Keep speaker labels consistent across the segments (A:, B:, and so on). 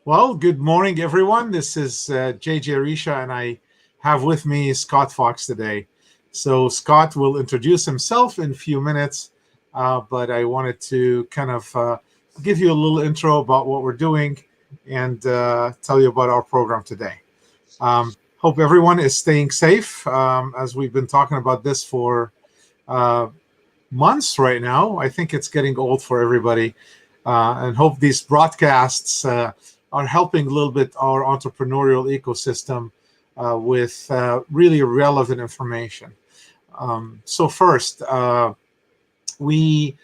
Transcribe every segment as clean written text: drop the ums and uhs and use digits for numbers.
A: Well, good morning, everyone. This is JJ Richa, and I have with me Scott Fox today. So, Scott will introduce himself in a few minutes, but I wanted to kind of give you a little intro about what we're doing and tell you about our program today. Hope everyone is staying safe as we've been talking about this for uh, months right now. I think it's getting old for everybody, and hope these broadcasts are helping a little bit our entrepreneurial ecosystem with really relevant information. So first, we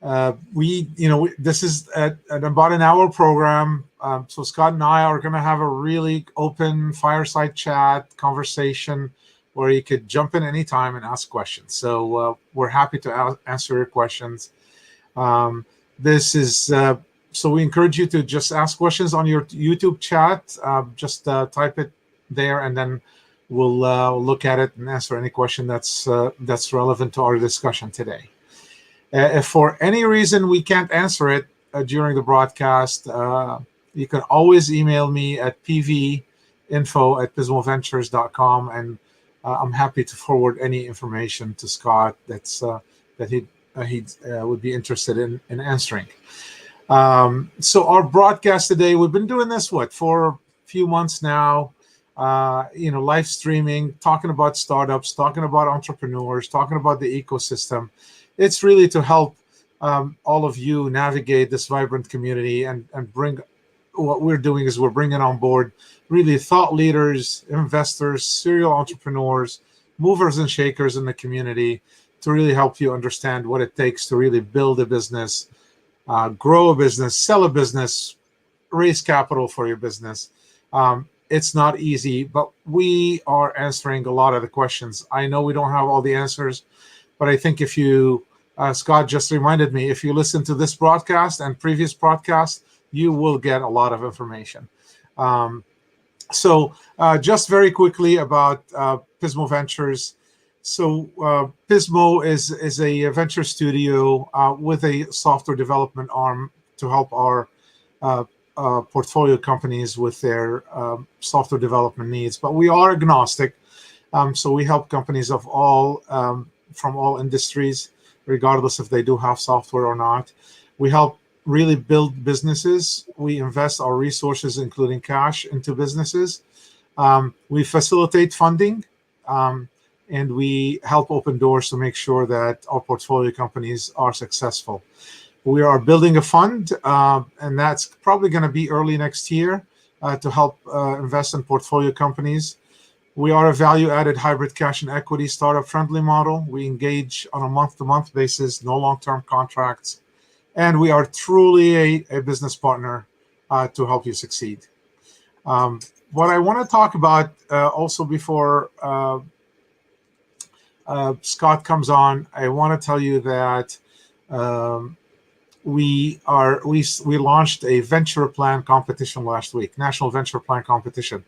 A: this is at about an hour program. So Scott and I are going to have a really open fireside chat conversation where you could jump in anytime and ask questions. So we're happy to answer your questions. This is so we encourage you to just ask questions on your YouTube chat. Just type it there, and then we'll look at it and answer any question that's relevant to our discussion today. If for any reason we can't answer it during the broadcast, you can always email me at pvinfo@pismoventures.com, and I'm happy to forward any information to Scott that he would be interested in answering. So our broadcast today, we've been doing this for a few months now. Live streaming, talking about startups, talking about entrepreneurs, talking about the ecosystem. It's really to help all of you navigate this vibrant community and bring. What we're doing is we're bringing on board really thought leaders, investors, serial entrepreneurs, movers and shakers in the community to really help you understand what it takes to really build a business, grow a business, sell a business, raise capital for your business. It's not easy, but we are answering a lot of the questions. I know we don't have all the answers, but I think if you, Scott just reminded me, if you listen to this broadcast and previous broadcasts, you will get a lot of information. So just very quickly about Pismo Ventures. So Pismo is a venture studio with a software development arm to help our portfolio companies with their software development needs. But we are agnostic, so we help companies of all from all industries, regardless if they do have software or not. We help really build businesses. We invest our resources, including cash, into businesses. We facilitate funding, and we help open doors to make sure that our portfolio companies are successful. We are building a fund, and that's probably going to be early next year to help invest in portfolio companies. We are a value-added hybrid cash and equity startup-friendly model. We engage on a month-to-month basis, no long-term contracts. And we are truly a business partner to help you succeed. What I want to talk about also before Scott comes on, I want to tell you that we launched a venture plan competition last week, National Venture Plan Competition.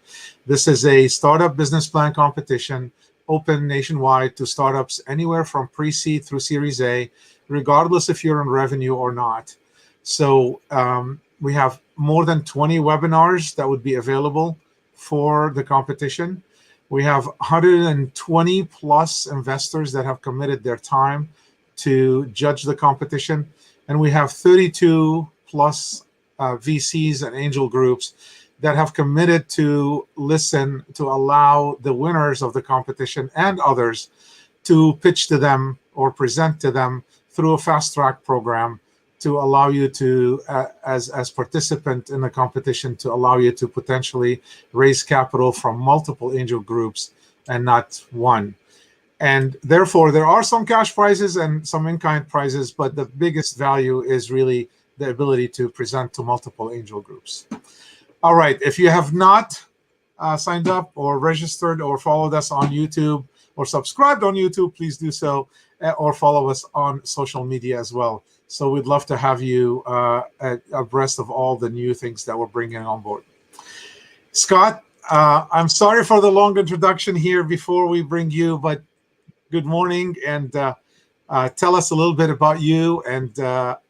A: This is a startup business plan competition, open nationwide to startups anywhere from pre-seed through Series A, regardless if you're in revenue or not. So we have more than 20 webinars that would be available for the competition. We have 120 plus investors that have committed their time to judge the competition. And we have 32 plus VCs and angel groups that have committed to listen, to allow the winners of the competition and others to pitch to them or present to them through a fast track program to allow you to, as participant in the competition, to allow you to potentially raise capital from multiple angel groups and not one. And therefore, there are some cash prizes and some in-kind prizes, but the biggest value is really the ability to present to multiple angel groups. All right, if you have not signed up or registered or followed us on YouTube or subscribed on YouTube, please do so, or follow us on social media as well. So we'd love to have you abreast of all the new things that we're bringing on board. Scott, I'm sorry for the long introduction here before we bring you, but good morning, and tell us a little bit about you and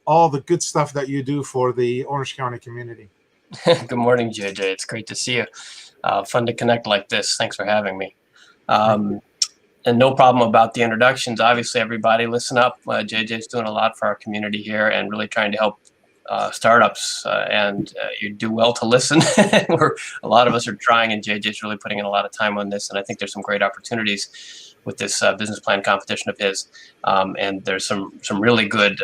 A: all the good stuff that you do for the Orange County community.
B: Good morning, JJ. It's great to see you. Fun to connect like this. Thanks for having me. Um, and no problem about the introductions. Obviously, everybody listen up. JJ's doing a lot for our community here and really trying to help startups. And you do well to listen. A lot of us are trying, and JJ's really putting in a lot of time on this. And I think there's some great opportunities with this business plan competition of his. And there's some really good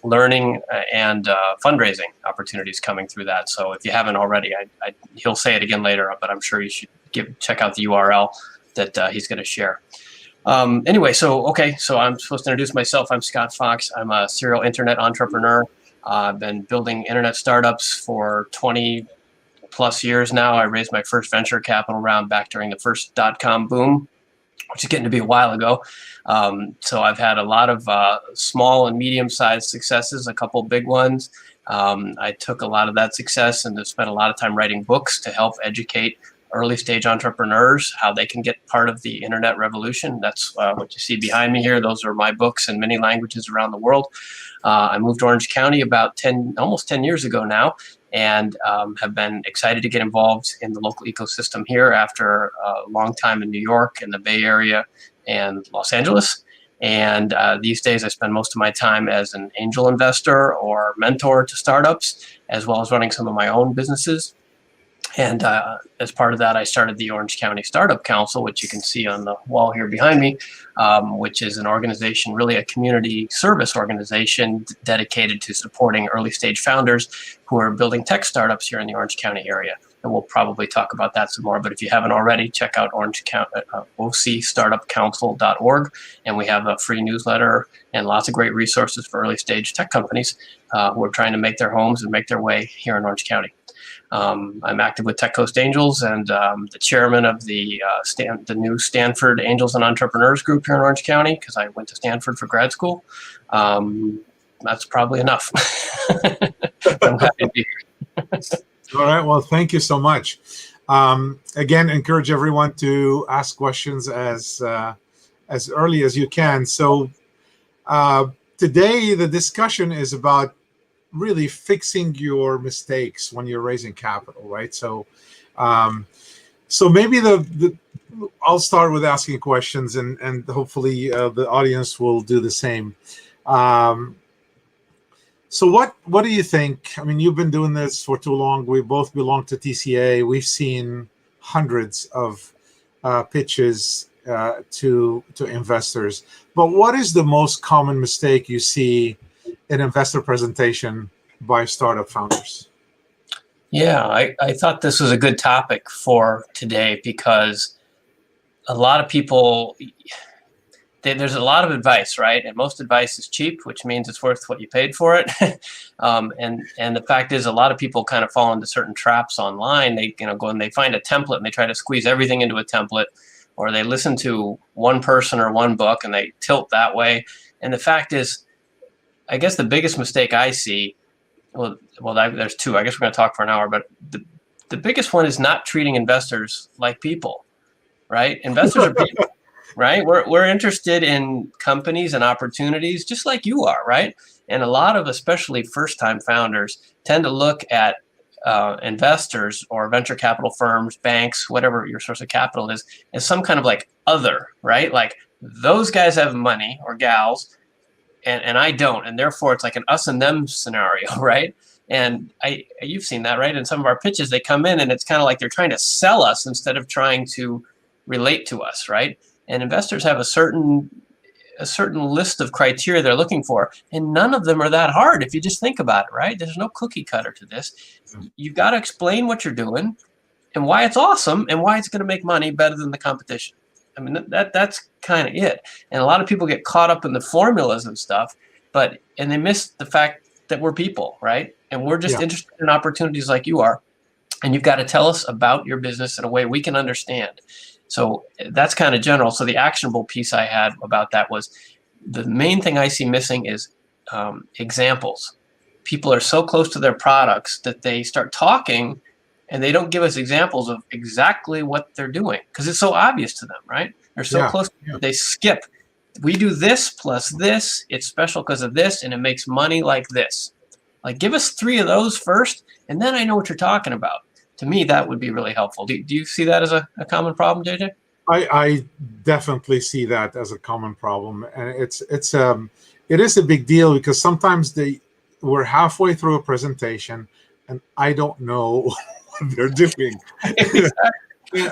B: learning and fundraising opportunities coming through that. So if you haven't already, he'll say it again later, but I'm sure you should check out the URL that he's going to share. Anyway, so I'm supposed to introduce myself. I'm Scott Fox. I'm a serial internet entrepreneur. I've been building internet startups for 20 plus years now. I raised my first venture capital round back during the first .com boom, which is getting to be a while ago. So I've had a lot of small and medium-sized successes, a couple big ones. I took a lot of that success and spent a lot of time writing books to help educate early-stage entrepreneurs how they can get part of the internet revolution. That's what you see behind me here. Those are my books in many languages around the world. I moved to Orange County about almost 10 years ago now, and have been excited to get involved in the local ecosystem here after a long time in New York and the Bay Area and Los Angeles. And these days I spend most of my time as an angel investor or mentor to startups, as well as running some of my own businesses. And as part of that, I started the Orange County Startup Council, which you can see on the wall here behind me, which is an organization, really a community service organization dedicated to supporting early stage founders who are building tech startups here in the Orange County area. And we'll probably talk about that some more. But if you haven't already, check out ocstartupcouncil.org. And we have a free newsletter and lots of great resources for early stage tech companies who are trying to make their homes and make their way here in Orange County. I'm active with Tech Coast Angels and the chairman of the new Stanford Angels and Entrepreneurs group here in Orange County, because I went to Stanford for grad school. That's probably enough. I'm happy to be here.
A: All right. Well, thank you so much. Again, encourage everyone to ask questions as early as you can. So today the discussion is about really fixing your mistakes when you're raising capital, right? So maybe I'll start with asking questions, and hopefully the audience will do the same. So what do you think? I mean, you've been doing this for too long. We both belong to TCA. We've seen hundreds of pitches to investors. But what is the most common mistake you see in investor presentation by startup founders?
B: Yeah, I thought this was a good topic for today because a lot of people, there's a lot of advice, right? And most advice is cheap, which means it's worth what you paid for it. And the fact is, a lot of people kind of fall into certain traps online. They go and they find a template and they try to squeeze everything into a template, or they listen to one person or one book and they tilt that way. And the fact is, I guess the biggest mistake I see, well, there's two. I guess we're going to talk for an hour, but the biggest one is not treating investors like people, right? Investors are people, right? We're interested in companies and opportunities just like you are, right? And a lot of, especially first-time founders, tend to look at investors or venture capital firms, banks, whatever your source of capital is, as some kind of like other, right? Like those guys have money, or gals, and I don't, and therefore it's like an us and them scenario, right? And you've seen that, right? In some of our pitches, they come in and it's kind of like they're trying to sell us instead of trying to relate to us, right? And investors have a certain list of criteria they're looking for, and none of them are that hard if you just think about it, right? There's no cookie cutter to this. You've got to explain what you're doing and why it's awesome and why it's going to make money better than the competition. I mean, that's kind of it. And a lot of people get caught up in the formulas and stuff, and they miss the fact that we're people, right? And we're just interested in opportunities like you are. And you've got to tell us about your business in a way we can understand. So that's kind of general. So the actionable piece I had about that was the main thing I see missing is examples. People are so close to their products that they start talking and they don't give us examples of exactly what they're doing because it's so obvious to them, right? They're so close. They skip. We do this plus this. It's special because of this, and it makes money like this. Like, give us 3 of those first, and then I know what you're talking about. To me, that would be really helpful. Do you see that as a common problem, JJ?
A: I definitely see that as a common problem, and it is a big deal because sometimes we're halfway through a presentation, and I don't know what they're doing.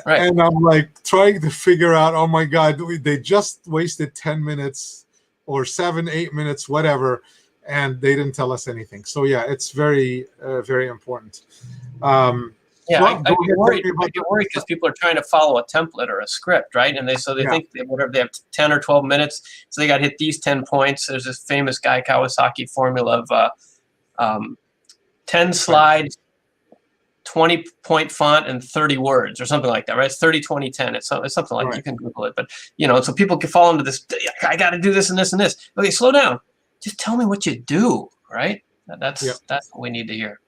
B: Right.
A: And I'm like trying to figure out, oh my God, they just wasted 10 minutes or 7, 8 minutes, whatever, and they didn't tell us anything. So yeah, it's very, very important.
B: Yeah,
A: Well,
B: I'd be worried because people are trying to follow a template or a script, right? And they think whatever they have 10 or 12 minutes, so they got to hit these 10 points. There's this famous Guy Kawasaki formula of 10 slides, 20-point font, and 30 words, or something like that, right? It's 30, 20, 10. It's something like that. You can Google it, but so people can fall into this. I got to do this and this and this. Okay, slow down. Just tell me what you do, right? That's what we need to hear.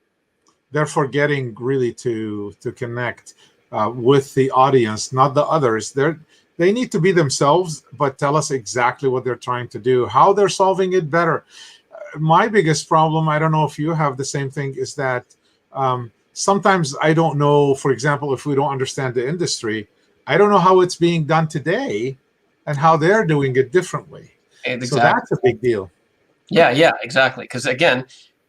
A: They're forgetting really to connect with the audience, not the others. They need to be themselves, but tell us exactly what they're trying to do, how they're solving it better. My biggest problem, I don't know if you have the same thing, is that sometimes I don't know, for example, if we don't understand the industry, I don't know how it's being done today and how they're doing it differently. Exactly. So that's a big deal.
B: Yeah, exactly. Because again,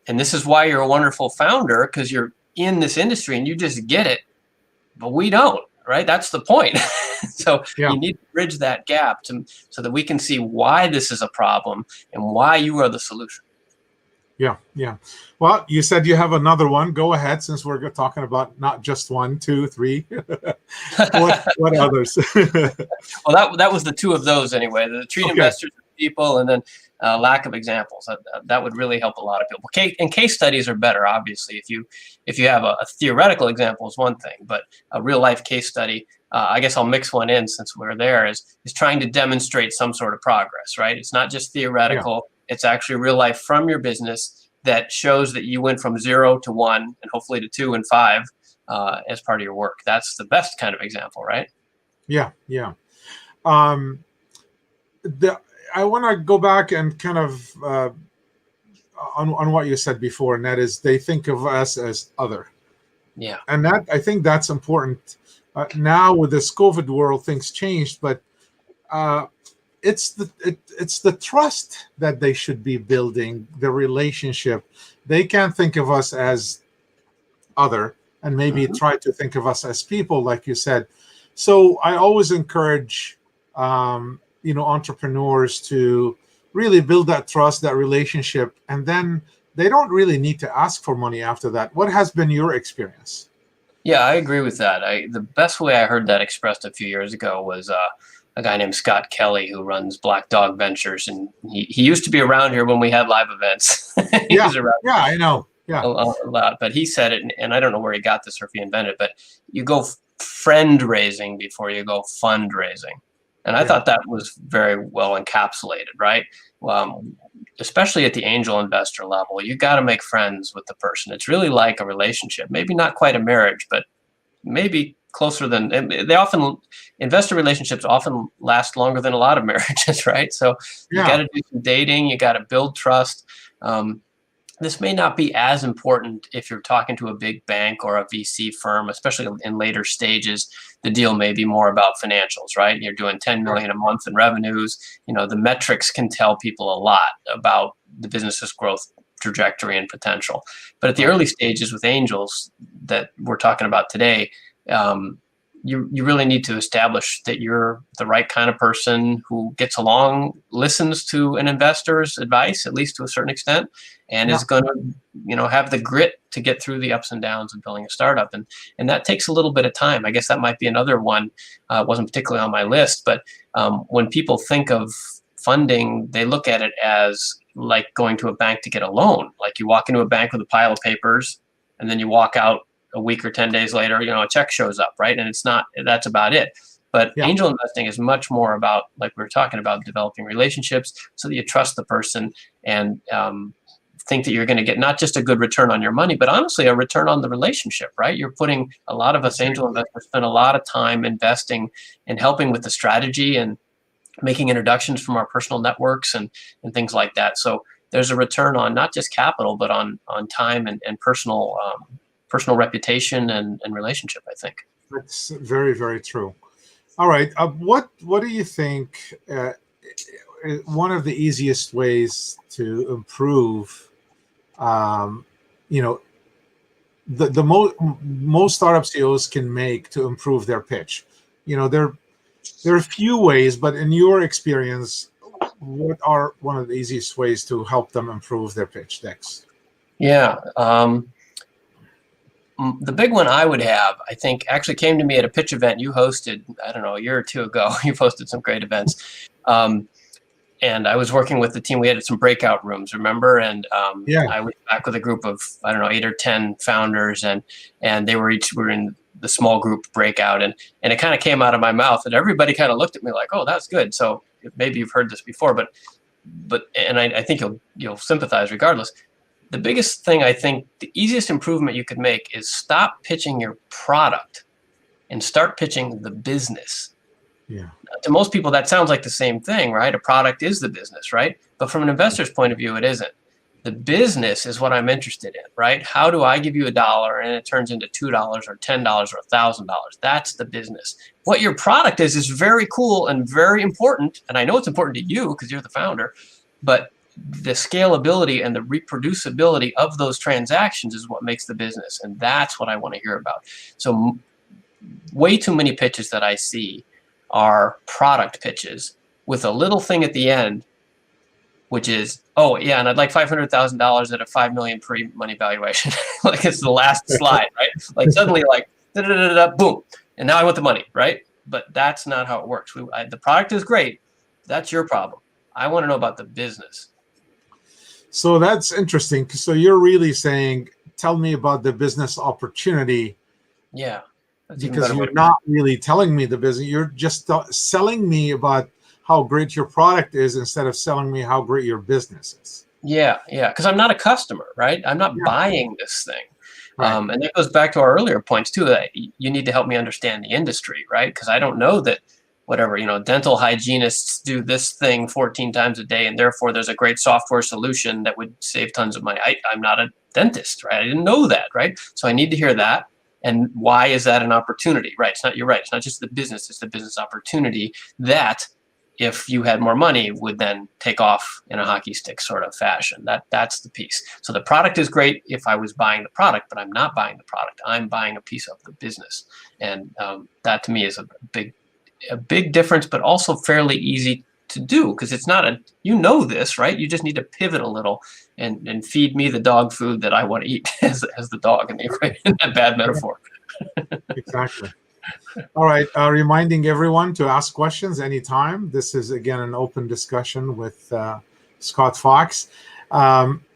B: and this is why you're a wonderful founder, because you're in this industry and you just get it, but we don't, right? That's the point. So you need to bridge that gap so that we can see why this is a problem and why you are the solution.
A: Yeah. Well, you said you have another one. Go ahead, since we're talking about not just 1, 2, 3. What others?
B: Well, that was the 2 of those anyway. The treat investors as people, and then lack of examples. That would really help a lot of people. And case studies are better, obviously. If you have a theoretical example is one thing, but a real life case study, I guess I'll mix one in since we're there, is trying to demonstrate some sort of progress, right? It's not just theoretical. Yeah. It's actually real life from your business that shows that you went from 0 to 1 and hopefully to 2 and 5 as part of your work. That's the best kind of example, right?
A: Yeah. I want to go back and kind of on what you said before, and that is they think of us as other.
B: Yeah.
A: And I think that's important. Now with this COVID world, things changed, but it's the trust that they should be building, the relationship. They can't think of us as other, and maybe try to think of us as people, like you said. So I always encourage entrepreneurs to really build that trust, that relationship, and then they don't really need to ask for money after that. What has been your experience?
B: Yeah, I agree with that. The best way I heard that expressed a few years ago was a guy named Scott Kelly, who runs Black Dog Ventures, and he used to be around here when we had live events.
A: I know. Yeah,
B: a lot. But he said it, and I don't know where he got this or if he invented it, but you go friend raising before you go fundraising. And I thought that was very well encapsulated, right? Especially at the angel investor level, you got to make friends with the person. It's really like a relationship, maybe not quite a marriage, but maybe closer than investor relationships often last longer than a lot of marriages, right? So you got to do some dating, you got to build trust. This may not be as important if you're talking to a big bank or a VC firm, especially in later stages. The deal may be more about financials, right? You're doing 10 million a month in revenues. The metrics can tell people a lot about the business's growth trajectory and potential. But at the early stages with angels that we're talking about today, you really need to establish that you're the right kind of person who gets along, listens to an investor's advice, at least to a certain extent, and is going to, have the grit to get through the ups and downs of building a startup. And that takes a little bit of time. I guess that might be another one. Wasn't particularly on my list, but when people think of funding, they look at it as like going to a bank to get a loan. Like you walk into a bank with a pile of papers, and then you walk out a week or 10 days later, a check shows up, right? And that's about it. But angel investing is much more about, like we were talking about, developing relationships so that you trust the person and think that you're going to get not just a good return on your money, but honestly a return on the relationship, right? You're putting a lot of us angel investors spend a lot of time investing and helping with the strategy and making introductions from our personal networks and things like that. So there's a return on not just capital, but on time and personal reputation and relationship, I think.
A: That's very, very true. All right. What do you think one of the easiest ways to improve, you know, the most startup CEOs can make to improve their pitch? There are a few ways, but in your experience, what are one of the easiest ways to help them improve their pitch decks?
B: Yeah. The big one I would have, I think, actually came to me at a pitch event you hosted, I don't know, a year or two ago. You've hosted some great events. And I was working with the team. We had some breakout rooms, remember? And I was back with a group of, I don't know, 8 or 10 founders, and they were in the small group breakout. And it kind of came out of my mouth, and everybody kind of looked at me like, oh, that's good. So maybe you've heard this before, but I think you'll sympathize regardless. The biggest thing, I think, the easiest improvement you could make is stop pitching your product and start pitching the business.
A: Yeah.
B: To most people, that sounds like the same thing, right? A product is the business, right? But from an investor's point of view, it isn't. The business is what I'm interested in, right? How do I give you $1 and it turns into $2 or $10 or $1,000? That's the business. What your product is very cool and very important. And I know it's important to you because you're the founder, but the scalability and the reproducibility of those transactions is what makes the business. And that's what I want to hear about. So way too many pitches that I see are product pitches with a little thing at the end, which is, oh yeah, and I'd like $500,000 at a $5 million pre-money valuation. Like it's the last slide, right? Like suddenly like, boom. And now I want the money, right? But that's not how it works. The product is great. That's your problem. I want to know about the business.
A: So that's interesting. So you're really saying, tell me about the business opportunity.
B: Yeah.
A: Because you're not really telling me the business. You're just selling me about how great your product is instead of selling me how great your business is.
B: Yeah. Because I'm not a customer, right? I'm not buying this thing. Right. And that goes back to our earlier points too, that you need to help me understand the industry, right? Because I don't know that whatever, dental hygienists do this thing 14 times a day, and therefore there's a great software solution that would save tons of money. I'm not a dentist, right? I didn't know that, right? So I need to hear that. And why is that an opportunity, right? You're right. It's not just the business, it's the business opportunity that if you had more money would then take off in a hockey stick sort of fashion. That's the piece. So the product is great if I was buying the product, but I'm not buying the product. I'm buying a piece of the business. And that to me is a big difference, but also fairly easy to do because it's not this, right? You just need to pivot a little and feed me the dog food that I want to eat as the dog in the equation. A bad metaphor.
A: Exactly. All right. Reminding everyone to ask questions anytime. This is, again, an open discussion with Scott Fox.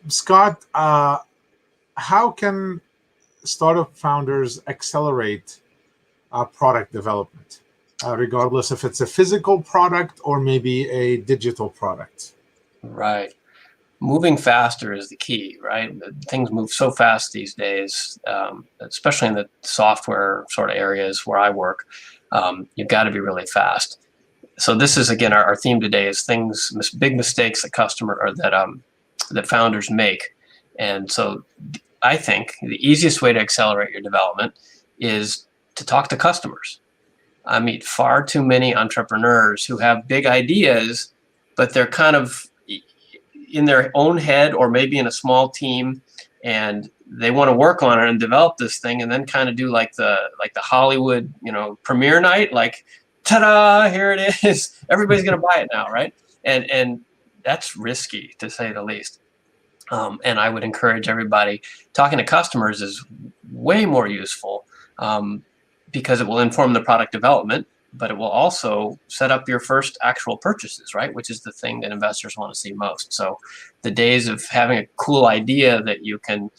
A: Scott, how can startup founders accelerate product development, regardless if it's a physical product or maybe a digital product?
B: Right. Moving faster is the key, right? Things move so fast these days, especially in the software sort of areas where I work. You've got to be really fast. So this is, again, our theme today is big mistakes that founders make. And so I think the easiest way to accelerate your development is to talk to customers. I meet far too many entrepreneurs who have big ideas, but they're kind of in their own head or maybe in a small team, and they want to work on it and develop this thing and then kind of do like the Hollywood, premiere night, like, ta-da, here it is. Everybody's going to buy it now, right? And that's risky, to say the least. And I would encourage everybody, talking to customers is way more useful because it will inform the product development, but it will also set up your first actual purchases, right? Which is the thing that investors want to see most. So the days of having a cool idea that you can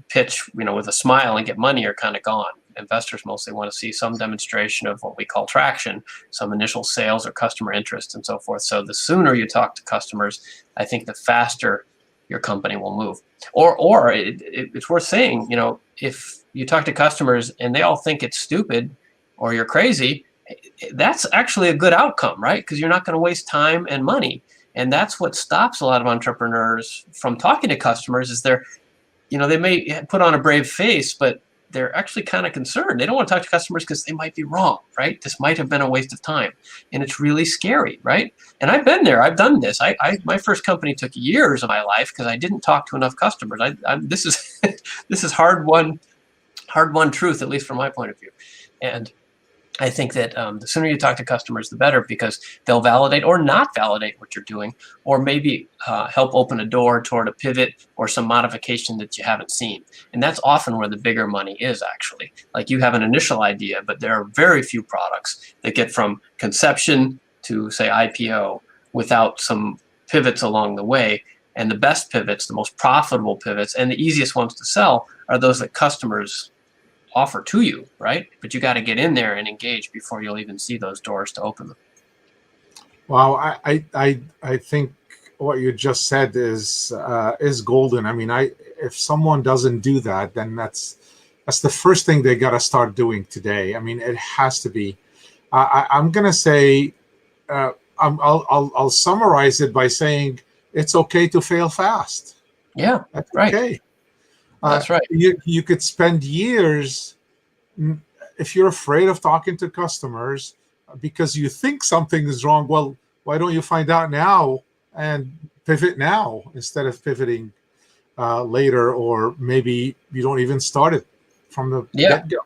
B: pitch, with a smile and get money are kind of gone. Investors mostly want to see some demonstration of what we call traction, some initial sales or customer interest and so forth. So the sooner you talk to customers, I think the faster your company will move. Or it's worth saying, if you talk to customers and they all think it's stupid or you're crazy, that's actually a good outcome, right? Because you're not going to waste time and money. And that's what stops a lot of entrepreneurs from talking to customers is they may put on a brave face, but they're actually kind of concerned. They don't want to talk to customers because they might be wrong, right? This might have been a waste of time. And it's really scary, right? And I've been there. I've done this. My first company took years of my life because I didn't talk to enough customers. This is this is hard won truth, at least from my point of view. And I think that the sooner you talk to customers, the better, because they'll validate or not validate what you're doing, or maybe help open a door toward a pivot or some modification that you haven't seen. And that's often where the bigger money is, actually. Like, you have an initial idea, but there are very few products that get from conception to, say, IPO without some pivots along the way. And the best pivots, the most profitable pivots, and the easiest ones to sell are those that customers offer to you, right? But you got to get in there and engage before you'll even see those doors to open them.
A: Wow, I think what you just said is golden. I mean, if someone doesn't do that, then that's the first thing they got to start doing today. I mean, it has to be. I'm gonna say, I'll summarize it by saying it's okay to fail fast.
B: Yeah,
A: that's
B: right.
A: Okay.
B: That's right.
A: You could spend years, if you're afraid of talking to customers because you think something is wrong. Well, why don't you find out now and pivot now instead of pivoting later, or maybe you don't even start it from the get-go.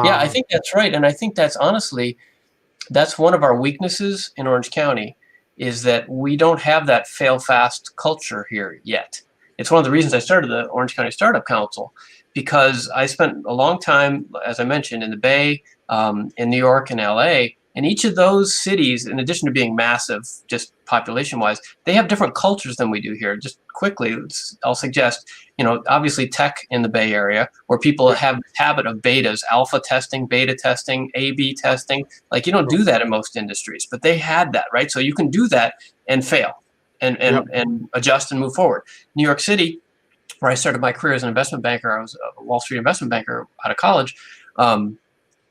B: Yeah, I think that's right. And I think that's honestly, that's one of our weaknesses in Orange County, is that we don't have that fail fast culture here yet. It's one of the reasons I started the Orange County Startup Council, because I spent a long time, as I mentioned, in the Bay, in New York and LA. And each of those cities, in addition to being massive, just population-wise, they have different cultures than we do here. Just quickly, I'll suggest, obviously tech in the Bay Area, where people have the habit of betas, alpha testing, beta testing, A/B testing. Like, you don't do that in most industries, but they had that, right? So you can do that and fail and adjust and move forward. New York City, where I started my career as an investment banker, I was a Wall Street investment banker out of college.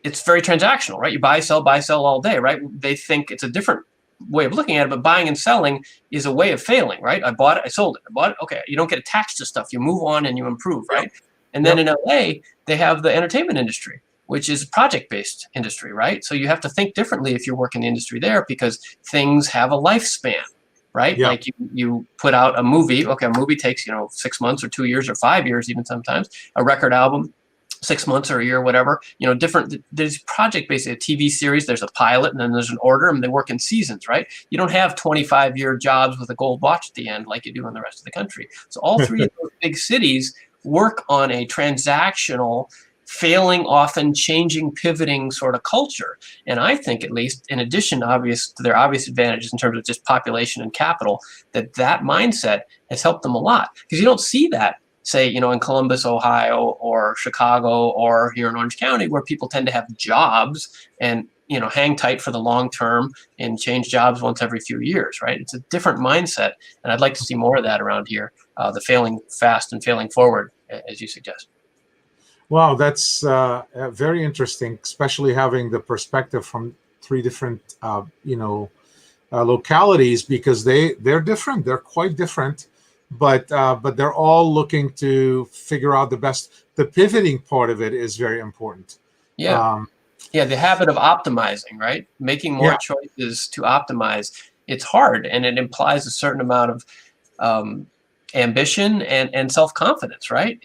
B: It's very transactional, right? You buy, sell all day, right? They think it's a different way of looking at it, but buying and selling is a way of failing, right? I bought it, I sold it. I bought it, okay. You don't get attached to stuff. You move on and you improve, right? And then in LA, they have the entertainment industry, which is a project-based industry, right? So you have to think differently if you work in the industry there, because things have a lifespan, right?
A: Yeah.
B: Like you put out a movie. Okay, a movie takes 6 months or 2 years or 5 years, even sometimes. A record album, 6 months or a year, whatever. Different. There's project-based, a TV series. There's a pilot, and then there's an order, and they work in seasons, right? You don't have 25-year jobs with a gold watch at the end like you do in the rest of the country. So all three of those big cities work on a transactional, failing, often changing, pivoting sort of culture. And I think, at least, in addition to their obvious advantages in terms of just population and capital, that mindset has helped them a lot. Because you don't see that, say, in Columbus, Ohio, or Chicago, or here in Orange County, where people tend to have jobs and, hang tight for the long term and change jobs once every few years, right? It's a different mindset. And I'd like to see more of that around here, the failing fast and failing forward, as you suggest.
A: Wow, that's very interesting, especially having the perspective from three different, localities, because they're different. They're quite different, but they're all looking to figure out the best. The pivoting part of it is very important.
B: Yeah. The habit of optimizing, right? Making more choices to optimize. It's hard, and it implies a certain amount of ambition and self-confidence, right?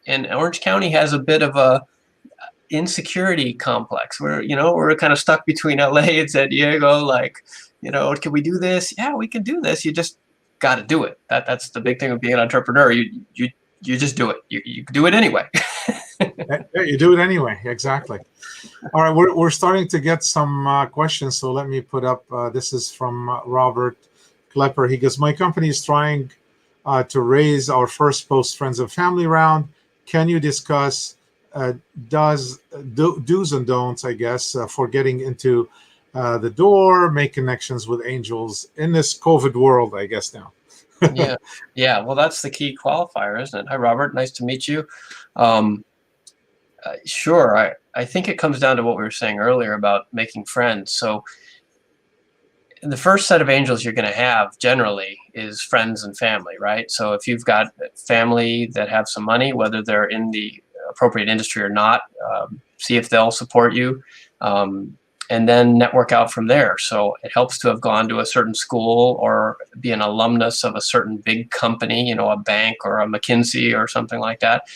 B: And Orange County has a bit of a insecurity complex where, we're kind of stuck between LA and San Diego. Like, can we do this? Yeah, we can do this. You just got to do it. That's the big thing of being an entrepreneur. You just do it. You do it anyway.
A: You do it anyway. Exactly. All right, we're starting to get some questions, so let me put up. This is from Robert Klepper. He goes, "My company is trying to raise our first post friends and family round. Can you discuss do's and don'ts, I guess, for getting into the door, make connections with angels in this COVID world, I guess now?"
B: Yeah. Well, that's the key qualifier, isn't it? Hi, Robert. Nice to meet you. Sure. I think it comes down to what we were saying earlier about making friends. So the first set of angels you're going to have generally is friends and family, right? So if you've got family that have some money, whether they're in the appropriate industry or not, see if they'll support you, and then network out from there. So it helps to have gone to a certain school or be an alumnus of a certain big company, you know, a bank or a McKinsey or something like that.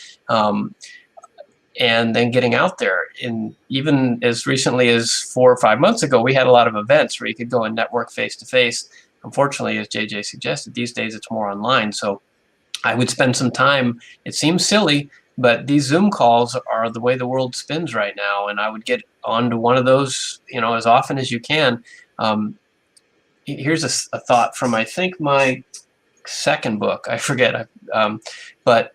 B: And then getting out there. In even as recently as 4 or 5 months ago, we had a lot of events where you could go and network face to face. Unfortunately, as JJ suggested, these days it's more online. So I would spend some time. It seems silly, but these Zoom calls are the way the world spins right now. And I would get onto one of those, you know, as often as you can. Here's a thought from, I think, my second book. I forget, but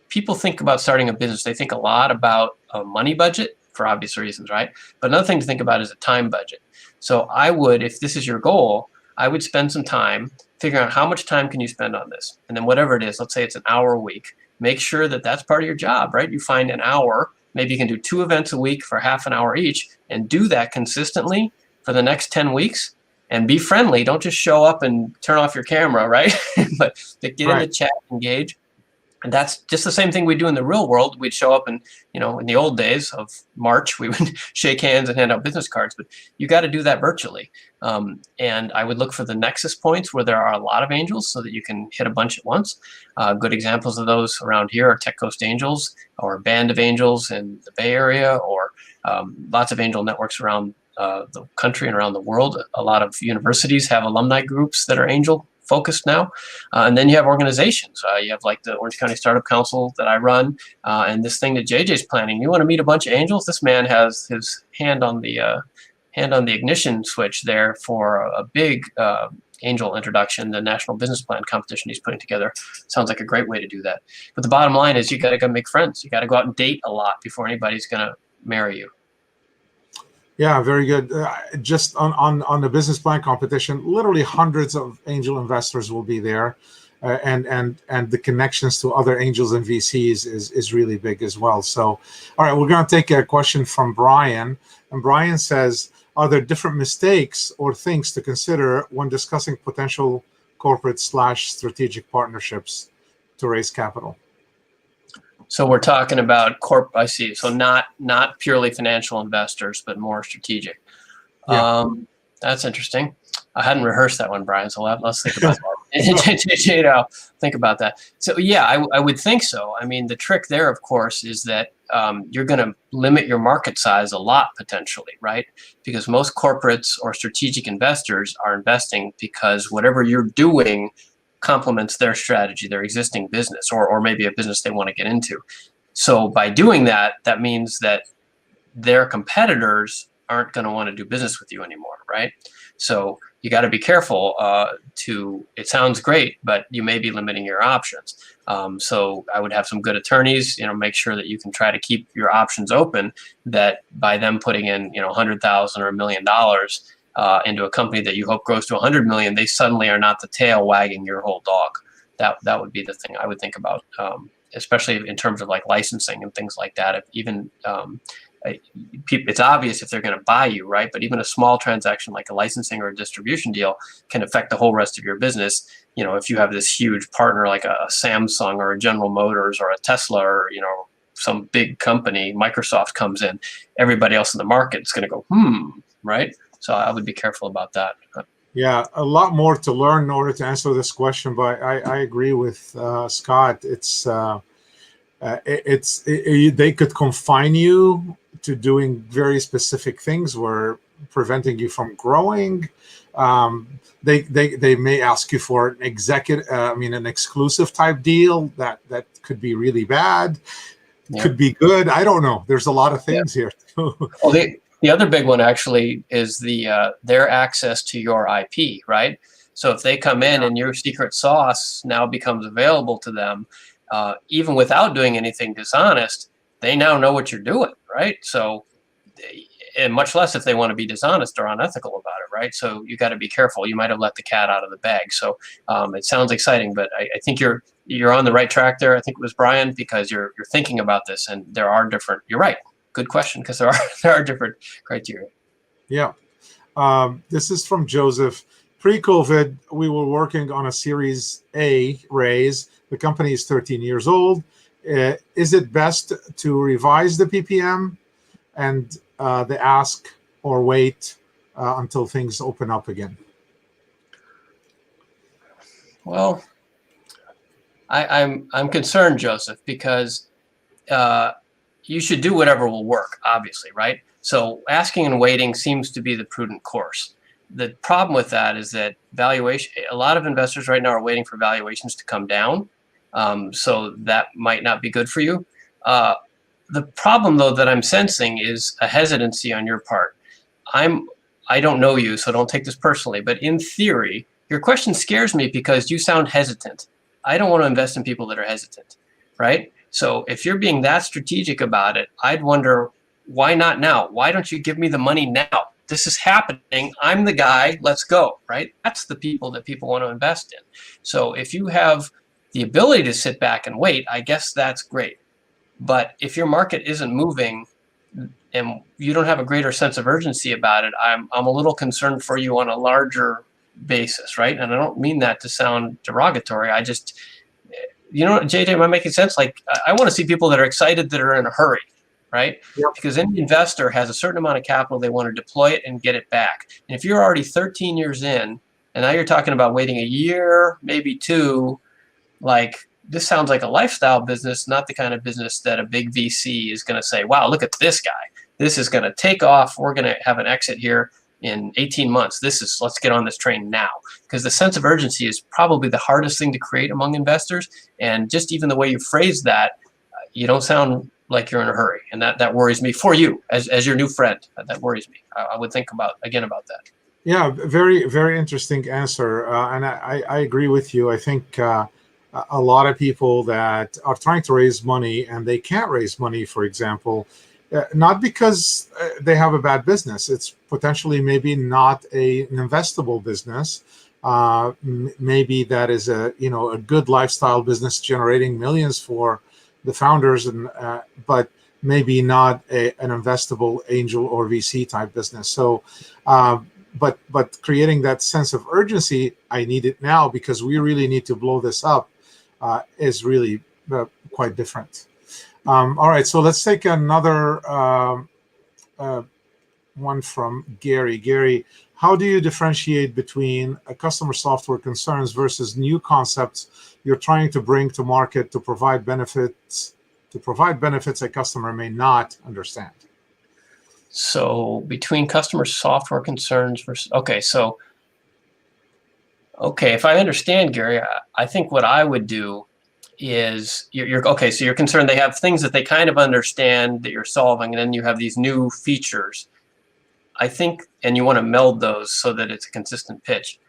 B: people think about starting a business. They think a lot about a money budget for obvious reasons, right? But another thing to think about is a time budget. So I would, if this is your goal, I would spend some time figuring out how much time can you spend on this. And then whatever it is, let's say it's an hour a week, make sure that that's part of your job, right? You find an hour, maybe you can do 2 events a week for half an hour each, and do that consistently for the next 10 weeks. And be friendly. Don't just show up and turn off your camera, right? but get in the chat, engage. And that's just the same thing we do in the real world. We'd show up and, you know, in the old days of March, we would shake hands and hand out business cards, but you got to do that virtually. And I would look for the nexus points where there are a lot of angels so that you can hit a bunch at once. Good examples of those around here are Tech Coast Angels or Band of Angels in the Bay Area, or lots of angel networks around the country and around the world. A lot of universities have alumni groups that are angel focused now. And then you have organizations. You have like the Orange County Startup Council that I run, and this thing that JJ's planning. You want to meet a bunch of angels? This man has his hand on the ignition switch there for a big angel introduction, the National Business Plan competition he's putting together. Sounds like a great way to do that. But the bottom line is you got to go make friends. You got to go out and date a lot before anybody's going to marry you.
A: Yeah, very good. Just on the business plan competition, literally hundreds of angel investors will be there, and the connections to other angels and VCs is really big as well. So, all right, we're going to take a question from Brian, and Brian says, are there different mistakes or things to consider when discussing potential corporate/strategic partnerships to raise capital?
B: So we're talking about I see. So not purely financial investors, but more strategic. Yeah. That's interesting. I hadn't rehearsed that one, Brian. So let's think about that. Think about that. So yeah, I would think so. I mean, the trick there, of course, is that you're going to limit your market size a lot potentially, right? Because most corporates or strategic investors are investing because whatever you're doing complements their strategy, their existing business, or maybe a business they want to get into. So by doing that, that means that their competitors aren't going to want to do business with you anymore, right? So you got to be careful. It sounds great, but you may be limiting your options. So I would have some good attorneys, you know, make sure that you can try to keep your options open. That by them putting in, you know, $100,000 or $1 million into a company that you hope grows to 100 million, they suddenly are not the tail wagging your whole dog. That would be the thing I would think about, especially in terms of like licensing and things like that. If even it's obvious if they're going to buy you, right? But even a small transaction like a licensing or a distribution deal can affect the whole rest of your business. You know, if you have this huge partner like a Samsung or a General Motors or a Tesla or, you know, some big company, Microsoft comes in, everybody else in the market is going to go, right? So I would be careful about that.
A: Yeah, a lot more to learn in order to answer this question, but I agree with Scott. They could confine you to doing very specific things, where preventing you from growing. They may ask you for an exclusive type deal that could be really bad, could be good. I don't know. There's a lot of things here too.
B: Well, the other big one actually is their access to your IP, right? So if they come in and your secret sauce now becomes available to them, even without doing anything dishonest, they now know what you're doing, right? So, and much less if they want to be dishonest or unethical about it, right? So you got to be careful. You might have let the cat out of the bag. So it sounds exciting, but I think you're on the right track there. I think it was Brian, because you're thinking about this, and there are different. You're right. Good question, because there are different criteria.
A: Yeah. This is from Joseph. Pre-COVID, we were working on a Series A raise. The company is 13 years old. Is it best to revise the PPM and the ask, or wait until things open up again?
B: Well, I'm concerned, Joseph, because you should do whatever will work, obviously, right? So asking and waiting seems to be the prudent course. The problem with that is that a lot of investors right now are waiting for valuations to come down. So that might not be good for you. The problem, though, that I'm sensing is a hesitancy on your part. I don't know you, so don't take this personally, but in theory, your question scares me because you sound hesitant. I don't want to invest in people that are hesitant, right? So if you're being that strategic about it, I'd wonder, why not now? Why don't you give me the money now? This is happening. I'm the guy. Let's go, right? That's the people that people want to invest in. So if you have the ability to sit back and wait, I guess that's great. But if your market isn't moving and you don't have a greater sense of urgency about it, I'm a little concerned for you on a larger basis, right? And I don't mean that to sound derogatory. I just, JJ, am I making sense? Like, I want to see people that are excited, that are in a hurry, right?
A: Yep.
B: Because any investor has a certain amount of capital. They want to deploy it and get it back. And if you're already 13 years in, and now you're talking about waiting a year, maybe two, like, this sounds like a lifestyle business, not the kind of business that a big VC is going to say, wow, look at this guy. This is going to take off. We're going to have an exit here in 18 months. Let's get on this train now. Because the sense of urgency is probably the hardest thing to create among investors. And just even the way you phrase that, you don't sound like you're in a hurry. And that worries me for you as your new friend. That worries me. I would think about that.
A: Yeah, very, very interesting answer. And I agree with you. I think a lot of people that are trying to raise money and they can't raise money, for example, not because they have a bad business. It's potentially maybe not an investable business. Maybe that is a good lifestyle business generating millions for the founders, but maybe not an investable angel or VC type business. So, but creating that sense of urgency, I need it now because we really need to blow this up, is really quite different. All right, so let's take another one from Gary. Gary, how do you differentiate between customer software concerns versus new concepts you're trying to bring to market to provide benefits a customer may not understand?
B: So between customer software concerns versus, if I understand, Gary, I think what I would do is so you're concerned they have things that they kind of understand that you're solving, and then you have these new features, I think, and you want to meld those so that it's a consistent pitch.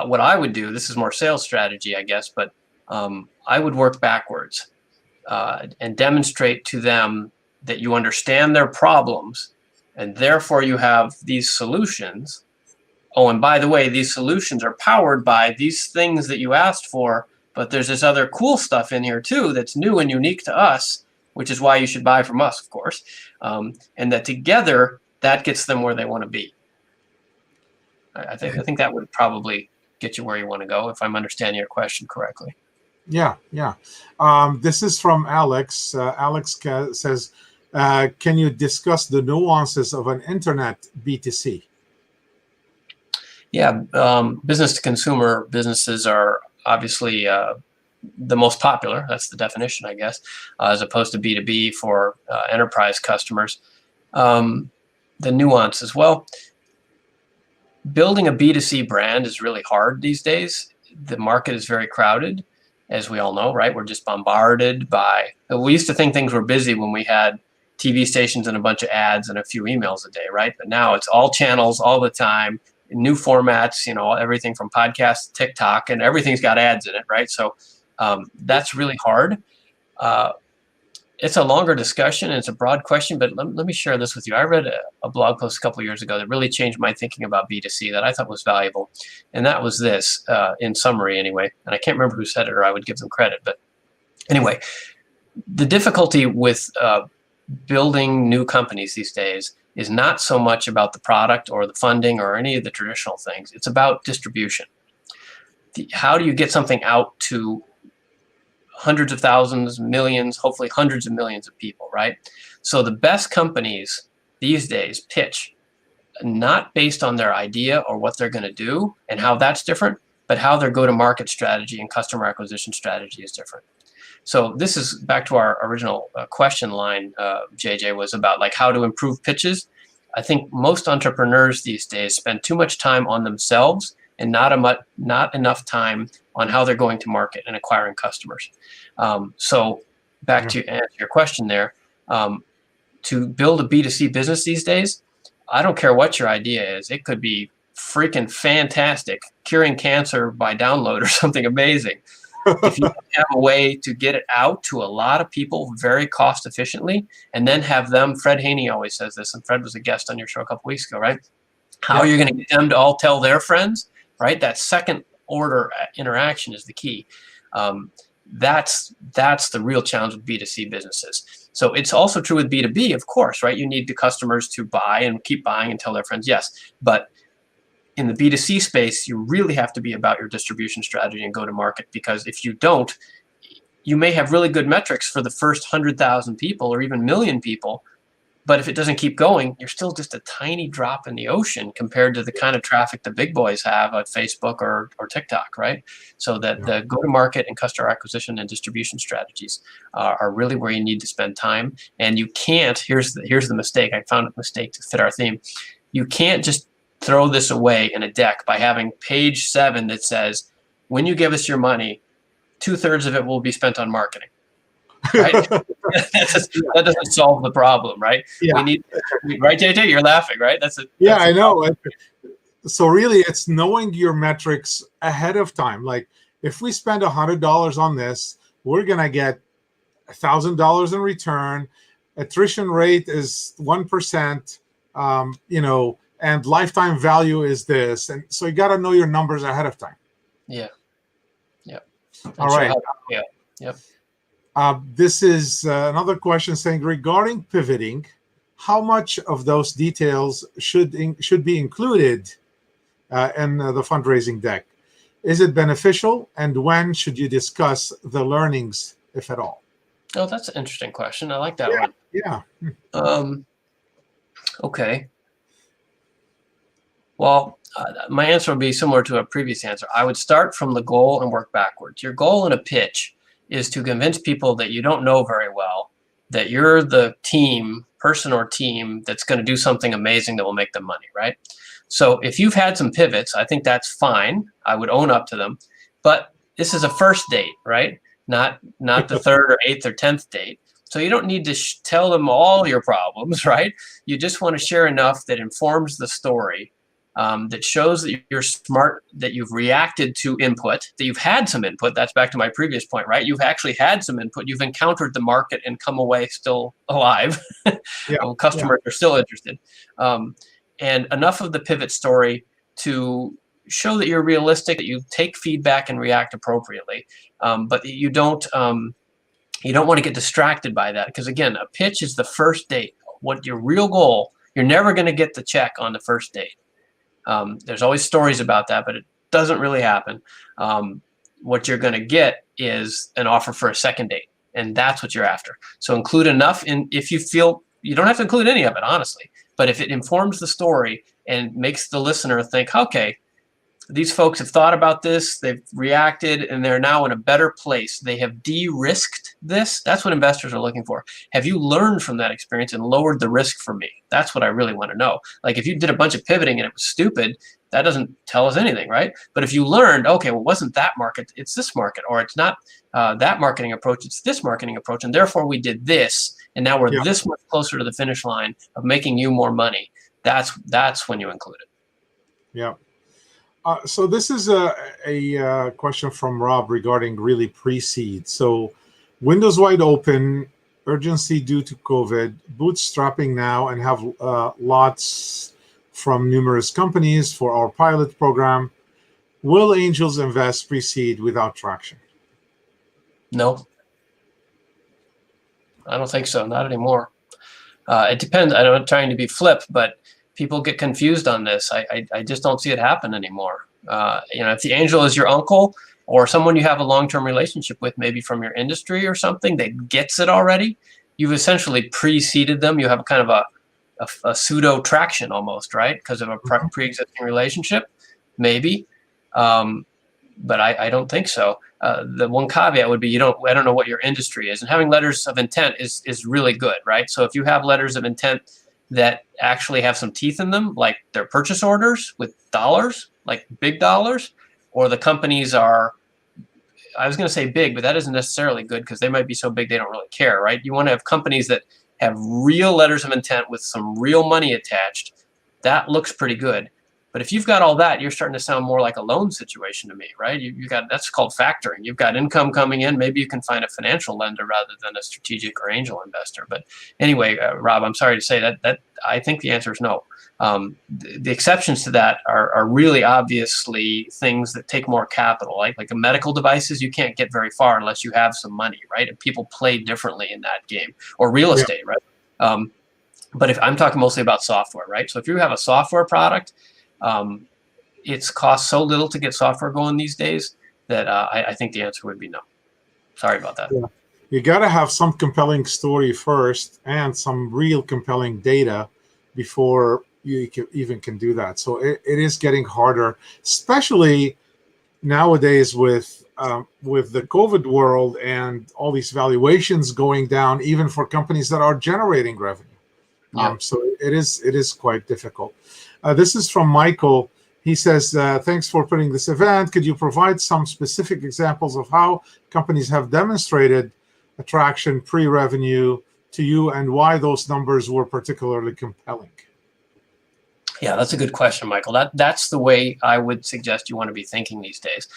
B: What I would do, this is more sales strategy, I guess, but I would work backwards and demonstrate to them that you understand their problems, and therefore you have these solutions. Oh, and by the way, these solutions are powered by these things that you asked for, but there's this other cool stuff in here too that's new and unique to us, which is why you should buy from us, of course. And that together, that gets them where they want to be. I think that would probably get you where you want to go, if I'm understanding your question correctly.
A: Yeah. This is from Alex. Alex says, can you discuss the nuances of an internet B2C?
B: Yeah, business to consumer businesses are obviously the most popular. That's the definition, I guess, as opposed to B2B for enterprise customers. The nuances, well, building a B2C brand is really hard these days. The market is very crowded, as we all know, right? We're just bombarded by, we used to think things were busy when we had TV stations and a bunch of ads and a few emails a day, right? But now it's all channels all the time, new formats, everything from podcasts to TikTok, and everything's got ads in it, right? So that's really hard. It's a longer discussion and it's a broad question, but let me share this with you. I read a blog post a couple of years ago that really changed my thinking about B2C that I thought was valuable. And that was this, in summary anyway, and I can't remember who said it, or I would give them credit. But anyway, the difficulty with building new companies these days is not so much about the product or the funding or any of the traditional things. It's about distribution. How do you get something out to hundreds of thousands, millions, hopefully hundreds of millions of people, right? So the best companies these days pitch not based on their idea or what they're going to do and how that's different, but how their go-to-market strategy and customer acquisition strategy is different. So this is back to our original question line, JJ, was about like how to improve pitches. I think most entrepreneurs these days spend too much time on themselves and not enough time on how they're going to market and acquiring customers. So back to answer your question there, to build a B2C business these days, I don't care what your idea is. It could be freaking fantastic, curing cancer by download or something amazing. If you have a way to get it out to a lot of people very cost efficiently, and then have them, Fred Haney always says this, and Fred was a guest on your show a couple weeks ago, right? How you're going to get them to all tell their friends, right? That second order interaction is the key. That's the real challenge with B2C businesses. So it's also true with B2B, of course, right? You need the customers to buy and keep buying and tell their friends, yes. But in the B2C space, you really have to be about your distribution strategy and go to market, because if you don't, you may have really good metrics for the first 100,000 people or even million people, but if it doesn't keep going, you're still just a tiny drop in the ocean compared to the kind of traffic the big boys have at Facebook or TikTok, right? So that the go-to-market and customer acquisition and distribution strategies are really where you need to spend time. And you can't, here's the mistake, I found a mistake to fit our theme. You can't just throw this away in a deck by having page 7 that says, when you give us your money, 2/3 of it will be spent on marketing. Right? That doesn't solve the problem, right?
A: Yeah.
B: We need, right, JJ? You're laughing, right? That's
A: I know. So really, it's knowing your metrics ahead of time. Like, if we spend $100 on this, we're gonna get $1,000 in return. Attrition rate is 1%. And lifetime value is this, and so you got to know your numbers ahead of time.
B: Yeah.
A: All right.
B: Yep.
A: This is another question saying, regarding pivoting, how much of those details should be included in the fundraising deck? Is it beneficial, and when should you discuss the learnings, if at all?
B: Oh, that's an interesting question. I like that one.
A: Yeah.
B: Okay. Well, my answer would be similar to a previous answer. I would start from the goal and work backwards. Your goal in a pitch is to convince people that you don't know very well that you're the person or team that's going to do something amazing that will make them money, right? So if you've had some pivots, I think that's fine. I would own up to them. But this is a first date, right? Not the 3rd or 8th or 10th date. So you don't need to tell them all your problems, right? You just want to share enough that informs the story, that shows that you're smart, that you've reacted to input, that you've had some input. That's back to my previous point, right? You've actually had some input. You've encountered the market and come away still alive. Customers are still interested. And enough of the pivot story to show that you're realistic, that you take feedback and react appropriately. But you don't want to get distracted by that, because again, a pitch is the first date. What your real goal, you're never going to get the check on the first date. There's always stories about that, but it doesn't really happen. What you're going to get is an offer for a second date, and that's what you're after. So include enough if you feel, you don't have to include any of it, honestly, but if it informs the story and makes the listener think, okay, these folks have thought about this, they've reacted, and they're now in a better place. They have de-risked this. That's what investors are looking for. Have you learned from that experience and lowered the risk for me? That's what I really want to know. Like, if you did a bunch of pivoting and it was stupid, that doesn't tell us anything, right? But if you learned, okay, well, it wasn't that market, it's this market, or it's not that marketing approach, it's this marketing approach, and therefore we did this, and now we're this much closer to the finish line of making you more money. That's when you include it.
A: Yeah. So this is a question from Rob regarding really pre-seed. So windows wide open, urgency due to COVID, bootstrapping now, and have lots from numerous companies for our pilot program. Will angels invest pre-seed without traction?
B: No, I don't think so. Not anymore. It depends. I'm not trying to be flip, but people get confused on this. I just don't see it happen anymore. If the angel is your uncle or someone you have a long-term relationship with, maybe from your industry or something that gets it already, you've essentially preceded them. You have kind of a pseudo traction almost, right? Because of a pre-existing relationship, maybe. But I don't think so. The one caveat would be I don't know what your industry is, and having letters of intent is really good, right? So if you have letters of intent that actually have some teeth in them, like they're purchase orders with dollars, like big dollars, or the companies are, I was going to say big, but that isn't necessarily good because they might be so big they don't really care, right? You want to have companies that have real letters of intent with some real money attached. That looks pretty good. But if you've got all that, you're starting to sound more like a loan situation to me, right? You got, that's called factoring. You've got income coming in. Maybe you can find a financial lender rather than a strategic or angel investor. But anyway, Rob, I'm sorry to say that I think the answer is no. The exceptions to that are really obviously things that take more capital, like the medical devices. You can't get very far unless you have some money, right? And people play differently in that game, or real estate, right? But if I'm talking mostly about software, right? So if you have a software product, it's cost so little to get software going these days that I think the answer would be no. Sorry about that.
A: Yeah. You got to have some compelling story first and some real compelling data before you even can do that. So it is getting harder, especially nowadays with the COVID world and all these valuations going down, even for companies that are generating revenue.
B: Yeah.
A: So it is quite difficult. This is from Michael. He says, thanks for putting this event. Could you provide some specific examples of how companies have demonstrated attraction pre-revenue to you and why those numbers were particularly compelling?
B: Yeah, that's a good question, Michael. That's the way I would suggest you want to be thinking these days.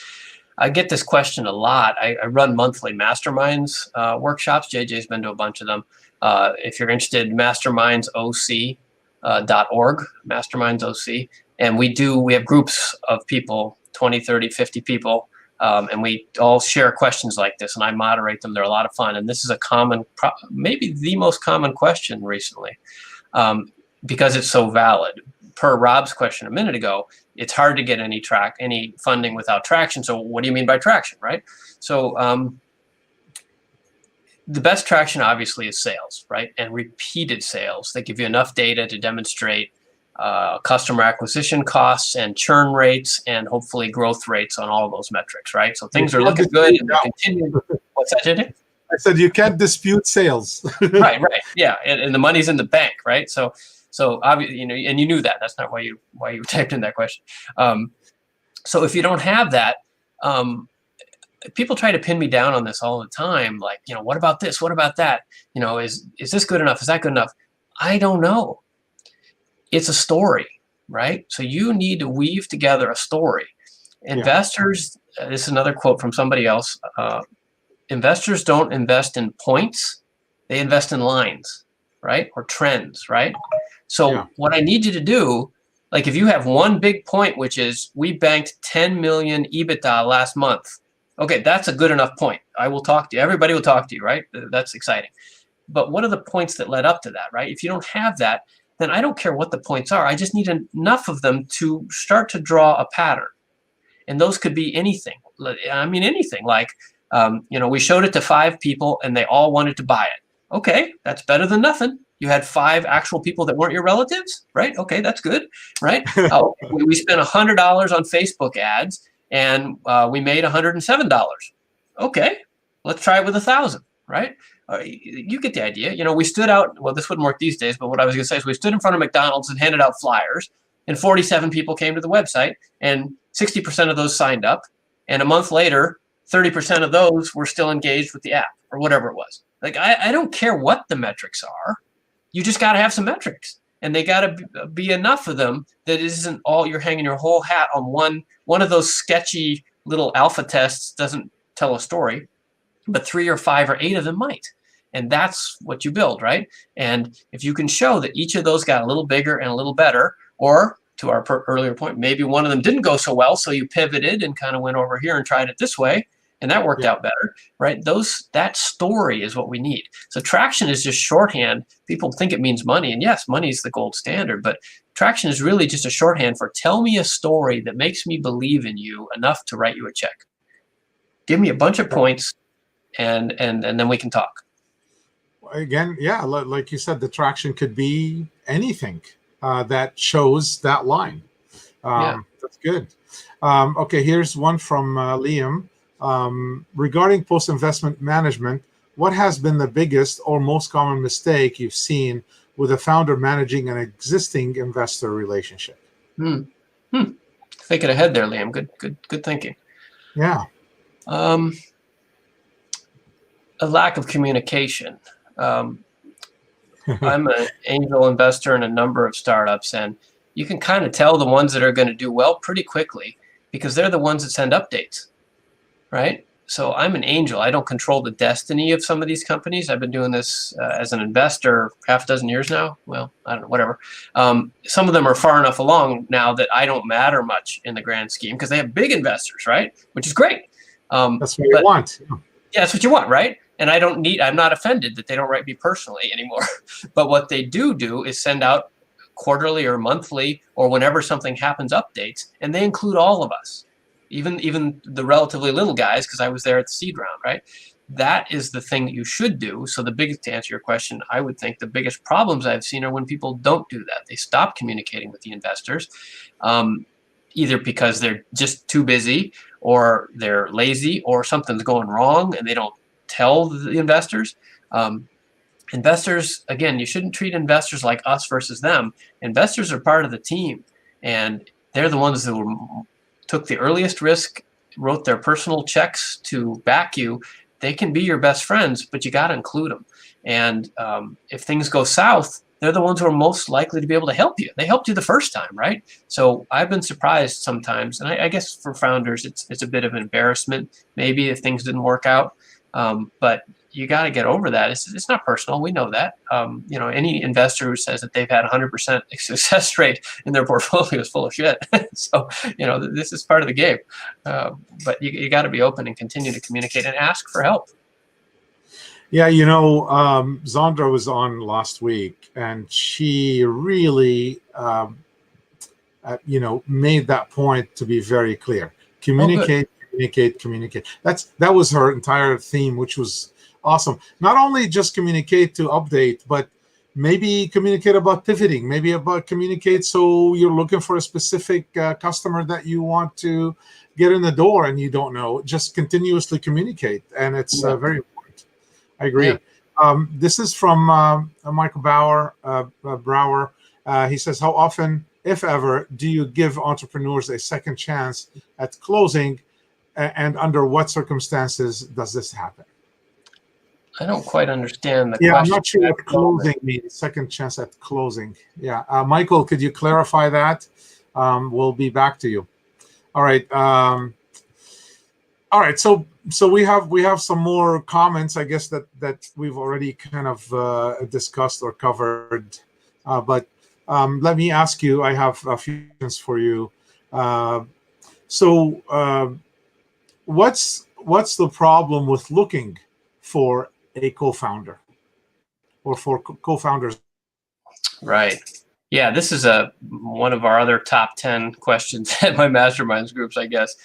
B: I get this question a lot. I run monthly masterminds workshops. JJ's been to a bunch of them. If you're interested, mastermindsoc.org, masterminds OC. And we have groups of people, 20, 30, 50 people, and we all share questions like this, and I moderate them. They're a lot of fun. And this is a common, maybe the most common question recently, because it's so valid. Per Rob's question a minute ago, it's hard to get any funding without traction. So what do you mean by traction, right? So the best traction obviously is sales, right? And repeated sales. They give you enough data to demonstrate customer acquisition costs and churn rates and hopefully growth rates on all of those metrics, right? So things are looking good and they continue. What's that, JJ?
A: I said you can't dispute sales.
B: Right, yeah, and the money's in the bank, right? So obviously, and you knew that. That's not why you typed in that question. So if you don't have that, people try to pin me down on this all the time. Like, what about this? What about that? Is this good enough? Is that good enough? I don't know. It's a story, right? So you need to weave together a story. Investors, this is another quote from somebody else. Investors don't invest in points. They invest in lines, right? Or trends, right? So what I need you to do, like if you have one big point, which is we banked 10 million EBITDA last month. Okay, that's a good enough point. I will talk to you. Everybody will talk to you, right? That's exciting. But what are the points that led up to that, right? If you don't have that, then I don't care what the points are. I just need enough of them to start to draw a pattern. And those could be anything. I mean, anything. Like, we showed it to 5 people and they all wanted to buy it. Okay, that's better than nothing. You had 5 actual people that weren't your relatives, right? Okay, that's good, right? We spent $100 on Facebook ads and we made $107. Okay, let's try it with 1,000, right? You get the idea. We stood out. Well, this wouldn't work these days, but what I was going to say is we stood in front of McDonald's and handed out flyers, and 47 people came to the website, and 60% of those signed up. And a month later, 30% of those were still engaged with the app or whatever it was. Like, I don't care what the metrics are. You just got to have some metrics, and they got to be enough of them that it isn't all you're hanging your whole hat on one of those sketchy little alpha tests doesn't tell a story, but 3 or 5 or 8 of them might. And that's what you build, right? And if you can show that each of those got a little bigger and a little better, or to our earlier point, maybe one of them didn't go so well, so you pivoted and kind of went over here and tried it this way, and that worked out better, right? That story is what we need. So traction is just shorthand. People think it means money, and yes, money is the gold standard, but traction is really just a shorthand for tell me a story that makes me believe in you enough to write you a check. Give me a bunch of points, and then we can talk.
A: Again, yeah, like you said, the traction could be anything that shows that line. That's good. Okay, here's one from Liam. Regarding post-investment management, what has been the biggest or most common mistake you've seen with a founder managing an existing investor relationship?
B: Thinking ahead there, Liam. Good thinking.
A: Yeah.
B: A lack of communication. I'm an angel investor in a number of startups, and you can kind of tell the ones that are going to do well pretty quickly because they're the ones that send updates, right? So I'm an angel. I don't control the destiny of some of these companies. I've been doing this as an investor half a dozen years now. Well, I don't know, whatever. Some of them are far enough along now that I don't matter much in the grand scheme because they have big investors, right? Which is great.
A: That's what you want.
B: Yeah, that's what you want, right? And I'm not offended that they don't write me personally anymore. But what they do is send out quarterly or monthly or whenever something happens updates, and they include all of us, even the relatively little guys, because I was there at the seed round, right? That is the thing that you should do. So to answer your question, I would think the biggest problems I've seen are when people don't do that. They stop communicating with the investors, either because they're just too busy or they're lazy or something's going wrong and they don't tell the investors. Investors, again, you shouldn't treat investors like us versus them. Investors are part of the team, and they're the ones who took the earliest risk, wrote their personal checks to back you. They can be your best friends, but you got to include them. And if things go south, they're the ones who are most likely to be able to help you. They helped you the first time, right? So I've been surprised sometimes, and I guess for founders, it's a bit of an embarrassment maybe if things didn't work out. But you got to get over that. It's not personal. We know that. Any investor who says that they've had 100% success rate in their portfolio is full of shit. So, this is part of the game. But you got to be open and continue to communicate and ask for help.
A: Yeah, Zandra was on last week, and she really, made that point to be very clear. Communicate. Communicate. That was her entire theme, which was awesome. Not only just communicate to update, but maybe communicate about pivoting, maybe about communicate so you're looking for a specific customer that you want to get in the door and you don't know. Just continuously communicate, and it's very important. I agree. Yeah. This is from Michael Brower. He says, how often, if ever, do you give entrepreneurs a second chance at closing? And under what circumstances does this happen?
B: I don't quite understand the question.
A: I'm not sure what closing means, second chance at closing. Yeah, Michael, could you clarify that? We'll be back to you. All right. All right. So we have some more comments, I guess, that we've already kind of discussed or covered. But let me ask you, I have a few questions for you. What's the problem with looking for a co-founder or for co-founders?
B: Right. Yeah, this is one of our other top 10 questions at my masterminds groups, I guess.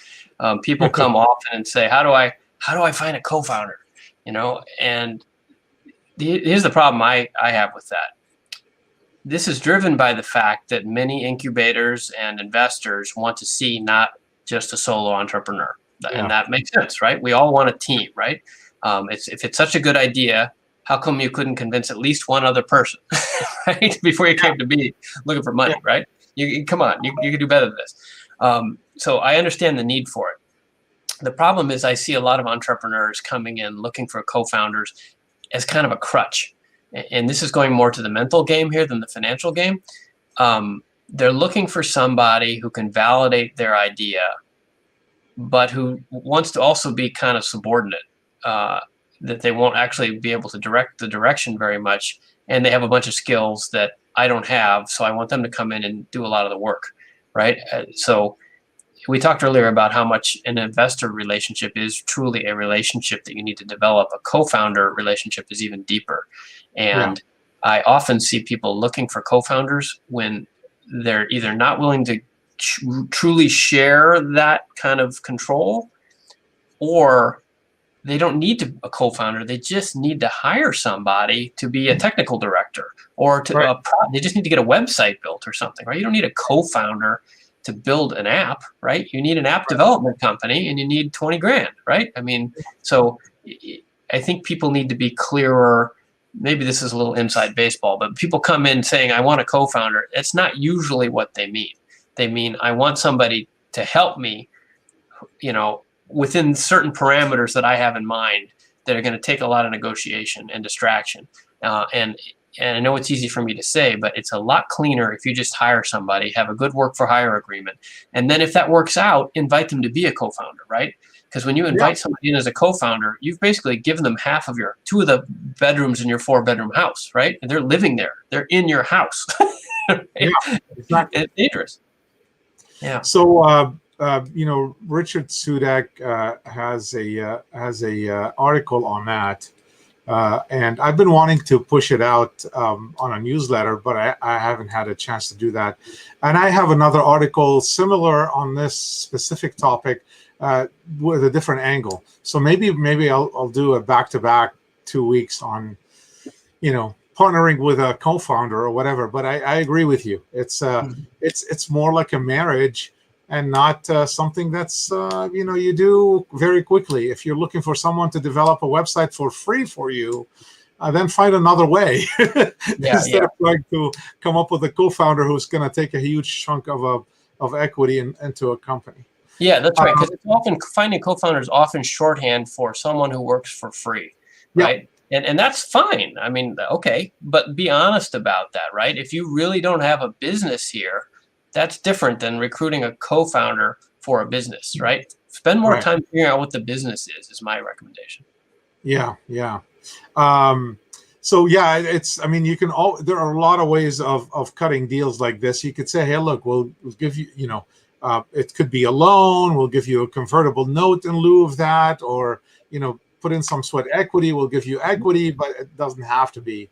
B: People come often and say, how do I find a co-founder? And here's the problem I have with that. This is driven by the fact that many incubators and investors want to see not just a solo entrepreneur. And that makes sense, right? We all want a team, right? If it's such a good idea, how come you couldn't convince at least one other person, right? Before you came to me looking for money, right? Come on, you can do better than this. So I understand the need for it. The problem is I see a lot of entrepreneurs coming in looking for co-founders as kind of a crutch. And this is going more to the mental game here than the financial game. They're looking for somebody who can validate their idea, but who wants to also be kind of subordinate, that they won't actually be able to direct the direction very much. And they have a bunch of skills that I don't have. So I want them to come in and do a lot of the work, right? So we talked earlier about how much an investor relationship is truly a relationship that you need to develop. A co-founder relationship is even deeper. And I often see people looking for co-founders when they're either not willing to truly share that kind of control, or they don't need a co-founder. They just need to hire somebody to be a technical director, or to they just need to get a website built or something, right? You don't need a co-founder to build an app, right? You need an app development company, and you need 20 grand, right? I mean, so I think people need to be clearer. Maybe this is a little inside baseball, but people come in saying, I want a co-founder. It's not usually what they mean. They mean, I want somebody to help me, within certain parameters that I have in mind that are going to take a lot of negotiation and distraction. And I know it's easy for me to say, but it's a lot cleaner if you just hire somebody, have a good work for hire agreement. And then if that works out, invite them to be a co-founder, right? Because when you invite somebody in as a co-founder, you've basically given them two of the bedrooms in your 4-bedroom house, right? And they're living there. They're in your house. Right?
A: Yeah, exactly.
B: It's dangerous. Yeah.
A: So, Richard Sudak has a article on that, and I've been wanting to push it out on a newsletter, but I haven't had a chance to do that. And I have another article similar on this specific topic with a different angle. So maybe I'll do a back-to-back 2 weeks on, partnering with a co-founder or whatever. But I agree with you. It's more like a marriage, and not something that's you do very quickly. If you're looking for someone to develop a website for free for you, then find another way instead of trying to come up with a co-founder who's going to take a huge chunk of equity into a company.
B: Yeah, that's right. Because it's often finding co-founders often shorthand for someone who works for free, right? And that's fine. I mean, okay, but be honest about that, right? If you really don't have a business here, that's different than recruiting a co-founder for a business, right? Spend more time figuring out what the business is my recommendation.
A: Yeah. So it's, I mean, there are a lot of ways of cutting deals like this. You could say, hey, look, we'll give you, it could be a loan. We'll give you a convertible note in lieu of that, or, put in some sweat equity. We'll give you equity, but it doesn't have to be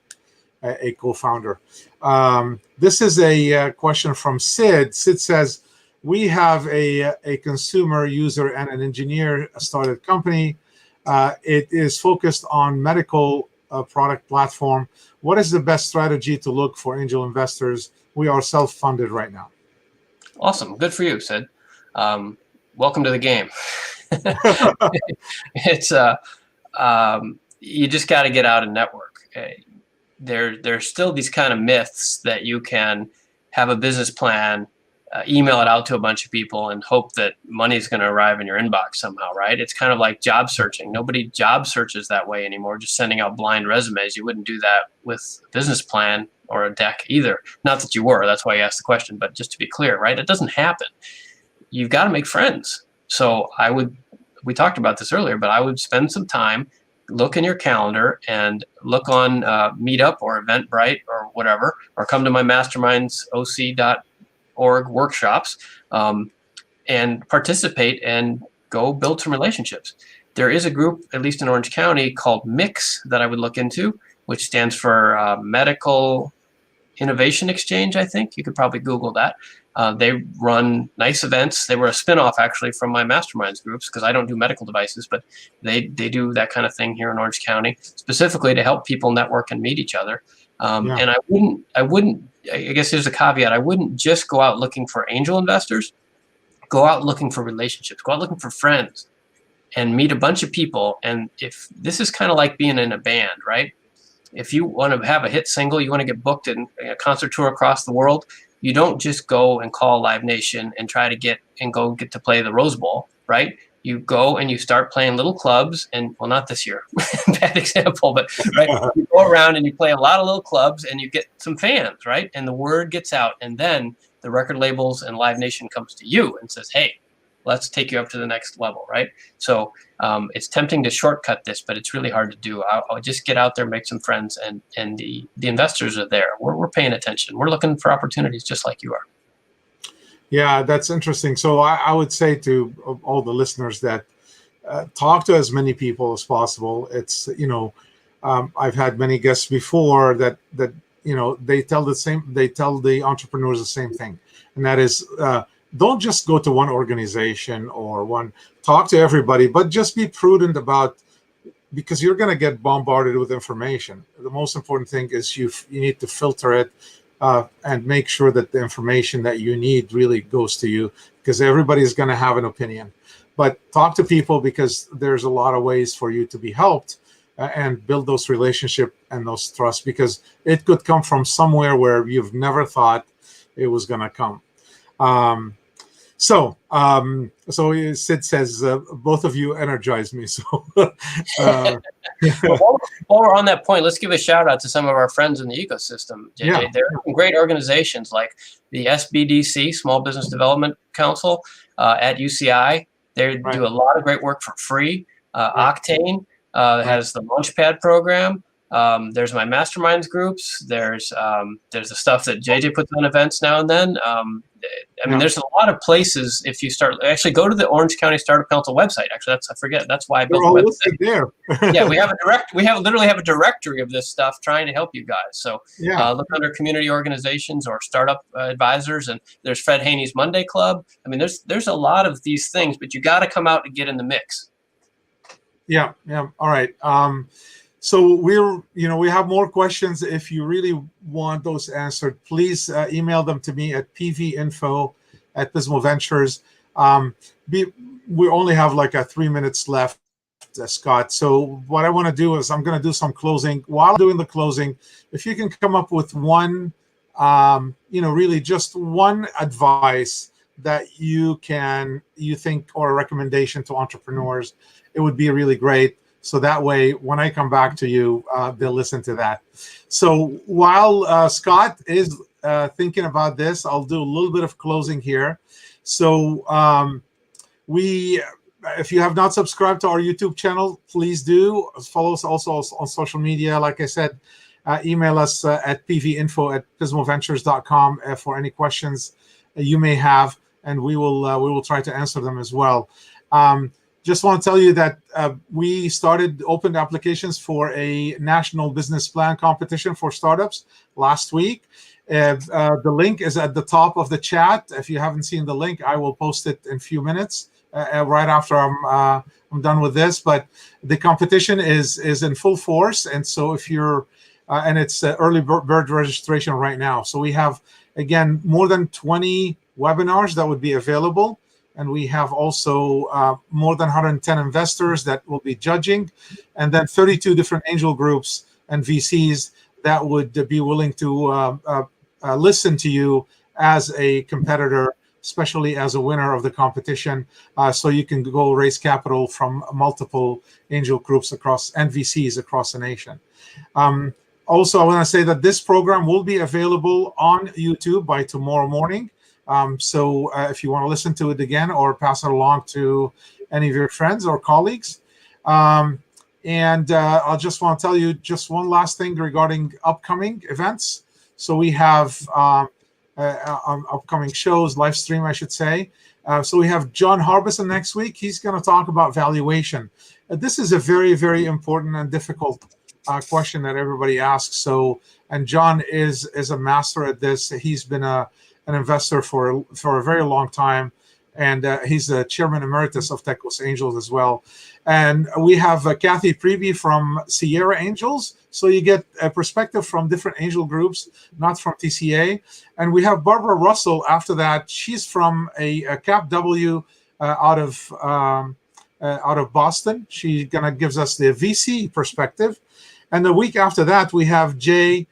A: a co-founder. This is a question from Sid. Sid says, we have a consumer user and an engineer started company. It is focused on medical product platform. What is the best strategy to look for angel investors? We are self-funded right now.
B: Awesome. Good for you, Sid. Welcome to the game. It's you just got to get out and network. There's still these kind of myths that you can have a business plan, email it out to a bunch of people, and hope that money is going to arrive in your inbox somehow, right? It's kind of like job searching. Nobody job searches that way anymore, just sending out blind resumes. You wouldn't do that with a business plan or a deck either. Not that you were. That's why you asked the question. But just to be clear, right? It doesn't happen. You've got to make friends. So we talked about this earlier, but I would spend some time, look in your calendar and look on Meetup or Eventbrite or whatever, or come to my masterminds, oc.org workshops, and participate and go build some relationships. There is a group, at least in Orange County, called MIX that I would look into, which stands for Medical Innovation Exchange, I think. You could probably Google that. They run nice events. They were a spinoff, actually, from my masterminds groups, because I don't do medical devices, but they do that kind of thing here in Orange County, specifically to help people network and meet each other. And I guess here's a caveat. I wouldn't just go out looking for angel investors. Go out looking for relationships. Go out looking for friends and meet a bunch of people. And if this is kind of like being in a band, right? If you want to have a hit single, you want to get booked in a concert tour across the world, you don't just go and call Live Nation and try to get to play the Rose Bowl, right? You go and you start playing little clubs, and well, not this year, bad example, but right, you go around and you play a lot of little clubs and you get some fans, right? And the word gets out, and then the record labels and Live Nation comes to you and says, hey, let's take you up to the next level, right? So it's tempting to shortcut this, but it's really hard to do. I'll just get out there, make some friends, and the investors are there. We're paying attention. We're looking for opportunities just like you are.
A: Yeah, that's interesting. So I would say to all the listeners that talk to as many people as possible. It's, I've had many guests before that they tell the entrepreneurs the same thing, and that is, don't just go to one organization or one, talk to everybody, but just be prudent about, because you're going to get bombarded with information. The most important thing is you need to filter it, and make sure that the information that you need really goes to you, because everybody's going to have an opinion. But talk to people, because there's a lot of ways for you to be helped, and build those relationship and those trust, because it could come from somewhere where you've never thought it was going to come. So Sid says, both of you energize me. So,
B: Well, while we're on that point, let's give a shout out to some of our friends in the ecosystem, JJ.
A: Yeah.
B: There are some great organizations like the SBDC, Small Business Development Council, at UCI. They do a lot of great work for free. Octane has the Launchpad program. There's my masterminds groups. There's the stuff that JJ puts on events now and then. There's a lot of places. If you actually go to the Orange County Startup Council website. Actually, that's why I built the website.
A: There.
B: Yeah, we literally have a directory of this stuff trying to help you guys. So look under community organizations or startup advisors, and there's Fred Haney's Monday Club. There's a lot of these things, but you got to come out and get in the mix.
A: Yeah. All right. So we have more questions. If you really want those answered, please email them to me at pvinfo@pismoventures. We only have like 3 minutes left, Scott. So what I want to do is I'm going to do some closing. While doing the closing, if you can come up with one, really just one advice that you think, or a recommendation to entrepreneurs, it would be really great. So that way, when I come back to you, they'll listen to that. So while Scott is thinking about this, I'll do a little bit of closing here. So if you have not subscribed to our YouTube channel, please do. Follow us also on social media. Like I said, email us at pvinfo@pismoventures.com for any questions you may have, and we will try to answer them as well. Just want to tell you that we opened applications for a national business plan competition for startups last week. The link is at the top of the chat. If you haven't seen the link, I will post it in a few minutes, right after I'm done with this. But the competition is in full force, and so if you're and it's early bird registration right now. So we have, again, more than 20 webinars that would be available. And we have also more than 110 investors that will be judging, and then 32 different angel groups and VCs that would be willing to listen to you as a competitor, especially as a winner of the competition, so you can go raise capital from multiple angel groups and VCs across the nation. Also, I want to say that this program will be available on YouTube by tomorrow morning. So if you want to listen to it again or pass it along to any of your friends or colleagues. And I'll just want to tell you just one last thing regarding upcoming events. So we have upcoming shows, live stream, I should say. So we have John Harbison next week. He's going to talk about valuation. This is a very, very important and difficult question that everybody asks. And John is a master at this. He's been an investor for a very long time, and he's the chairman emeritus of Techos Angels as well. And we have Kathy Preby from Sierra Angels, so you get a perspective from different angel groups, not from TCA. And we have Barbara Russell after that. She's from a CapW out of Boston. She gives us the VC perspective. And the week after that, we have Jay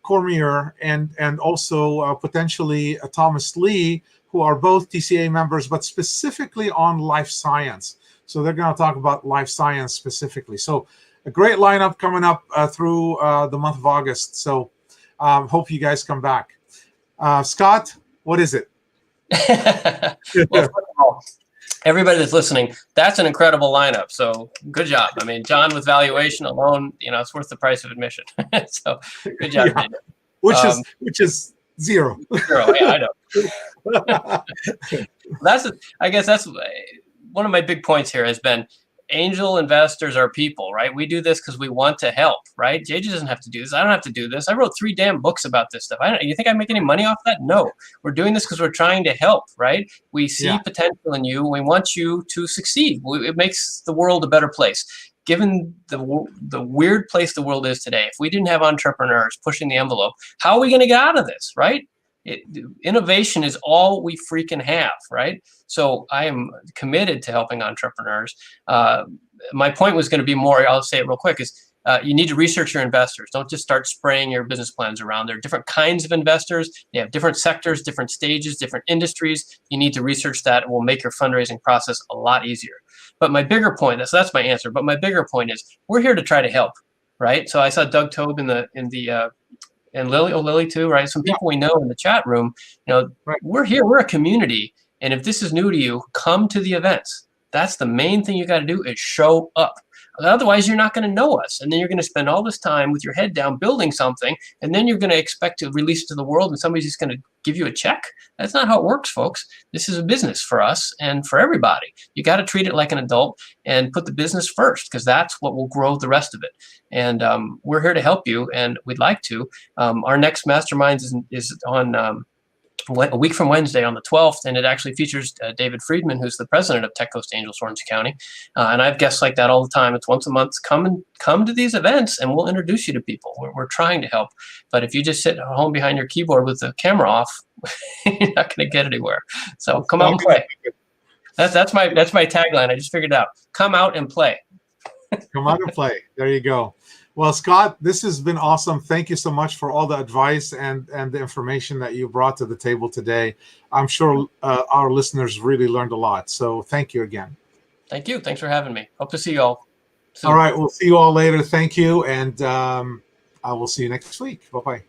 A: Cormier and also potentially Thomas Lee, who are both TCA members, but specifically on life science. So they're going to talk about life science specifically. So a great lineup coming up through the month of August. So hope you guys come back. Scott, what is it?
B: Well, first of all, everybody that's listening, that's an incredible lineup. So good job. John with valuation alone, it's worth the price of admission. So good job.
A: Yeah. Which is zero.
B: Zero. Yeah, I know. I guess that's one of my big points here has been angel investors are people, right? We do this because we want to help, right? JJ doesn't have to do this. I don't have to do this. I wrote 3 damn books about this stuff. You think I make any money off that? No. We're doing this because we're trying to help, right? We see potential in you. We want you to succeed. It makes the world a better place. Given the weird place the world is today, if we didn't have entrepreneurs pushing the envelope, how are we going to get out of this, right? Innovation is all we freaking have, right? So I am committed to helping entrepreneurs. My point was going to be more, I'll say it real quick, is you need to research your investors. Don't just start spraying your business plans around. There are different kinds of investors. They have different sectors, different stages, different industries. You need to research that. It will make your fundraising process a lot easier. But my bigger point, so that's my answer, but my bigger point is we're here to try to help, right? So I saw Doug Tobe and Lily too, right? Some people we know in the chat room, we're here, we're a community. And if this is new to you, come to the events. That's the main thing you got to do is show up. Otherwise, you're not going to know us. And then you're going to spend all this time with your head down building something. And then you're going to expect to release it to the world and somebody's just going to give you a check. That's not how it works, folks. This is a business for us and for everybody. You got to treat it like an adult and put the business first because that's what will grow the rest of it. And we're here to help you and we'd like to. Our next masterminds is on a week from Wednesday on the 12th, and it actually features David Friedman, who's the president of Tech Coast Angels Orange County. And I have guests like that all the time. It's once a month. Come to these events, and we'll introduce you to people. We're trying to help. But if you just sit at home behind your keyboard with the camera off, you're not going to get anywhere. So come out and play. That's my tagline. I just figured it out. Come out and play.
A: Come out and play. There you go. Well, Scott, this has been awesome. Thank you so much for all the advice and the information that you brought to the table today. I'm sure our listeners really learned a lot. So thank you again.
B: Thank you. Thanks for having me. Hope to see you all soon.
A: All right. We'll see you all later. Thank you. And I will see you next week. Bye-bye.